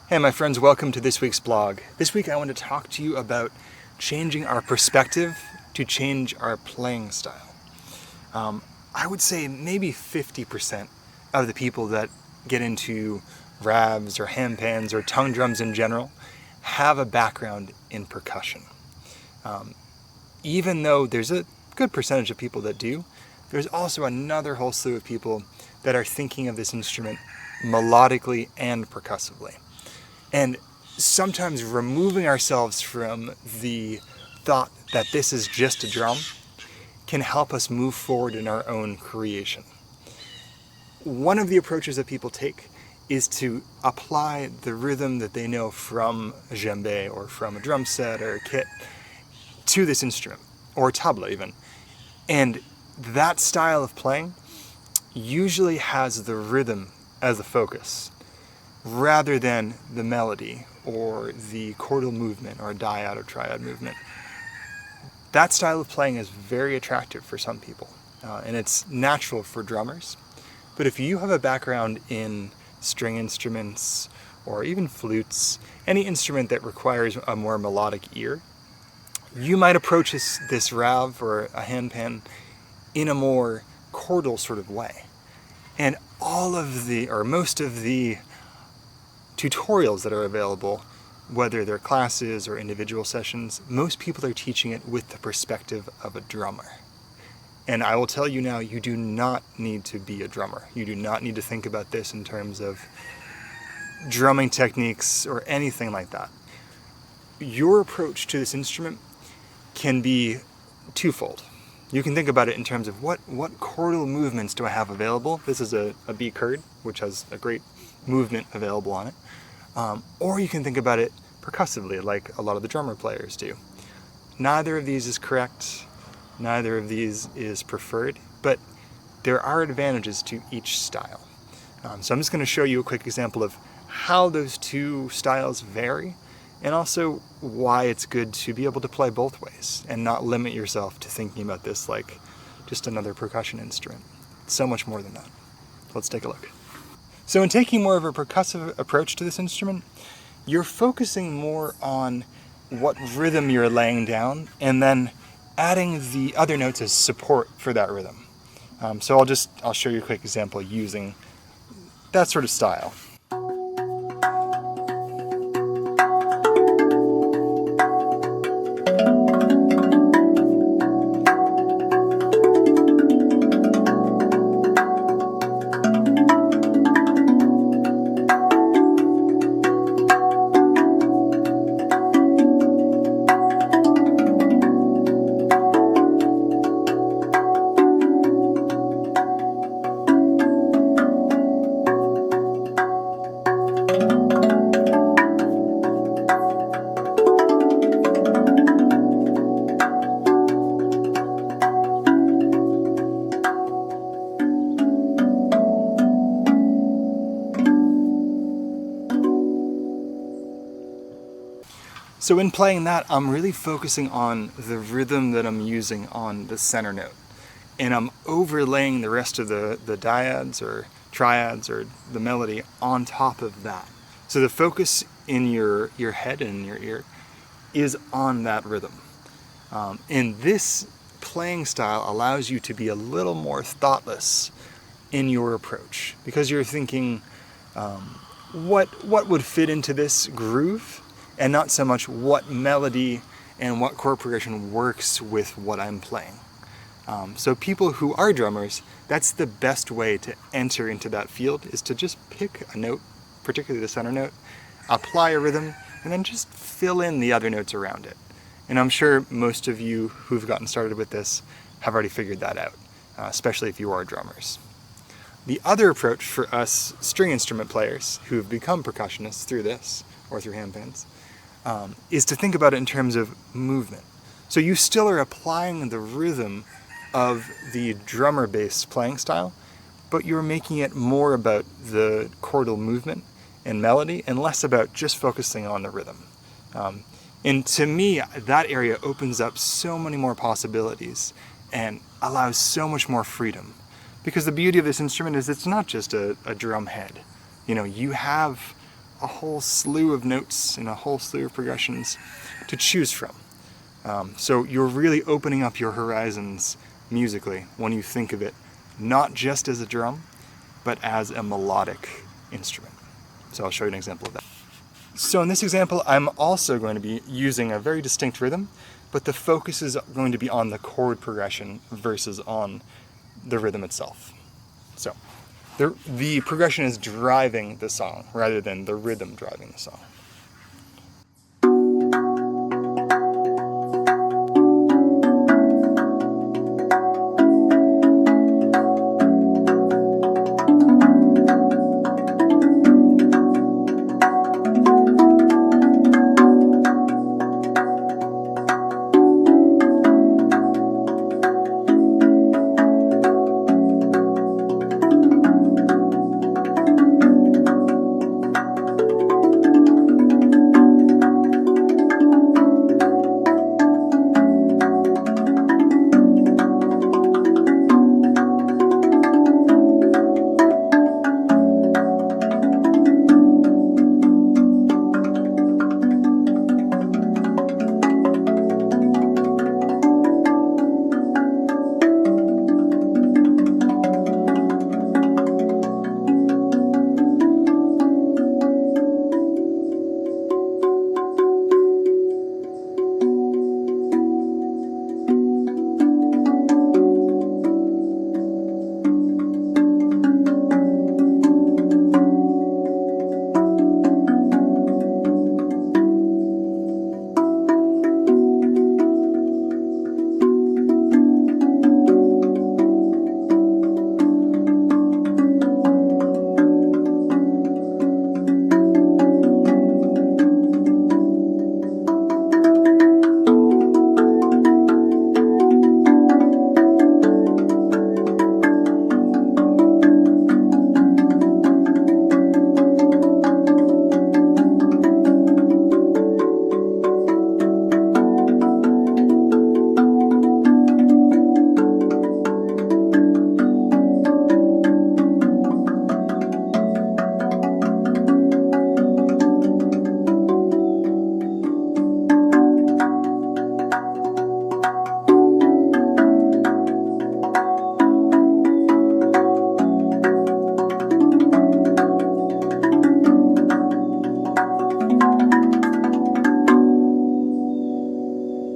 Hey my friends, welcome to this week's blog. This week I want to talk to you about changing our perspective to change our playing style. I would say maybe 50% of the people that get into RAVs or handpans or tongue drums in general have a background in percussion. Even though there's a good percentage of people that do, there's also another whole slew of people that are thinking of this instrument melodically and percussively. And sometimes removing ourselves from the thought that this is just a drum can help us move forward in our own creation. One of the approaches that people take is to apply the rhythm that they know from a djembe or from a drum set or a kit to this instrument, or tabla even. And that style of playing usually has the rhythm as the focus, rather than the melody or the chordal movement or dyad or triad movement. That style of playing is very attractive for some people, and it's natural for drummers. But if you have a background in string instruments or even flutes, any instrument that requires a more melodic ear, you might approach this RAV or a handpan in a more chordal sort of way. And most of the tutorials that are available, whether they're classes or individual sessions, most people are teaching it with the perspective of a drummer. And I will tell you now, you do not need to be a drummer. You do not need to think about this in terms of drumming techniques or anything like that. Your approach to this instrument can be twofold. You can think about it in terms of what chordal movements do I have available? This is a B chord, which has a great movement available on it. Or you can think about it percussively, like a lot of the drummer players do. Neither of these is correct, neither of these is preferred, but there are advantages to each style. So I'm just going to show you a quick example of how those two styles vary, and also why it's good to be able to play both ways and not limit yourself to thinking about this like just another percussion instrument. It's so much more than that. Let's take a look. So in taking more of a percussive approach to this instrument, you're focusing more on what rhythm you're laying down and then adding the other notes as support for that rhythm. So I'll show you a quick example using that sort of style. So in playing that, I'm really focusing on the rhythm that I'm using on the center note. And I'm overlaying the rest of the dyads or triads or the melody on top of that. So the focus in your head and in your ear is on that rhythm. And this playing style allows you to be a little more thoughtless in your approach, because you're thinking, what would fit into this groove? And not so much what melody and what chord progression works with what I'm playing. So people who are drummers, that's the best way to enter into that field, is to just pick a note, particularly the center note, apply a rhythm, and then just fill in the other notes around it. And I'm sure most of you who've gotten started with this have already figured that out, especially if you are drummers. The other approach for us string instrument players who've become percussionists through this, or through handpans, is to think about it in terms of movement. So you still are applying the rhythm of the drummer-based playing style, but you're making it more about the chordal movement and melody and less about just focusing on the rhythm. And to me, that area opens up so many more possibilities and allows so much more freedom. Because the beauty of this instrument is it's not just a drum head. You know, you have a whole slew of notes and a whole slew of progressions to choose from. So you're really opening up your horizons musically when you think of it not just as a drum, but as a melodic instrument. So I'll show you an example of that. So in this example, I'm also going to be using a very distinct rhythm, but the focus is going to be on the chord progression versus on the rhythm itself. So the progression is driving the song rather than the rhythm driving the song.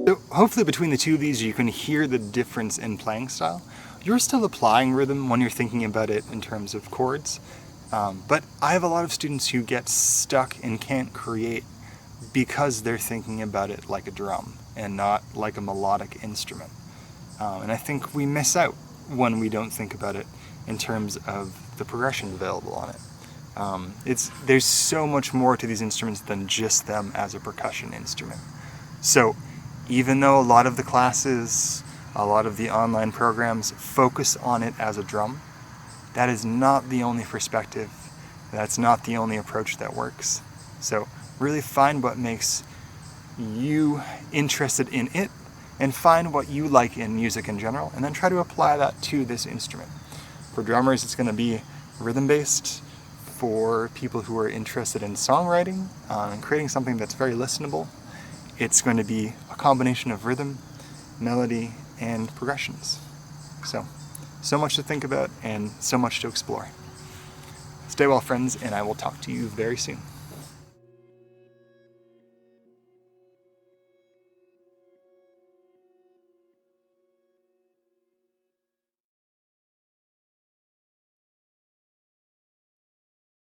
So hopefully between the two of these you can hear the difference in playing style. You're still applying rhythm when you're thinking about it in terms of chords, but I have a lot of students who get stuck and can't create because they're thinking about it like a drum and not like a melodic instrument. And I think we miss out when we don't think about it in terms of the progression available on it. There's so much more to these instruments than just them as a percussion instrument. So even though a lot of the classes, a lot of the online programs focus on it as a drum, that is not the only perspective. That's not the only approach that works. So really find what makes you interested in it and find what you like in music in general, and then try to apply that to this instrument. For drummers, it's going to be rhythm-based. For people who are interested in songwriting and creating something that's very listenable, it's going to be a combination of rhythm, melody, and progressions. So much to think about and so much to explore. Stay well, friends, and I will talk to you very soon.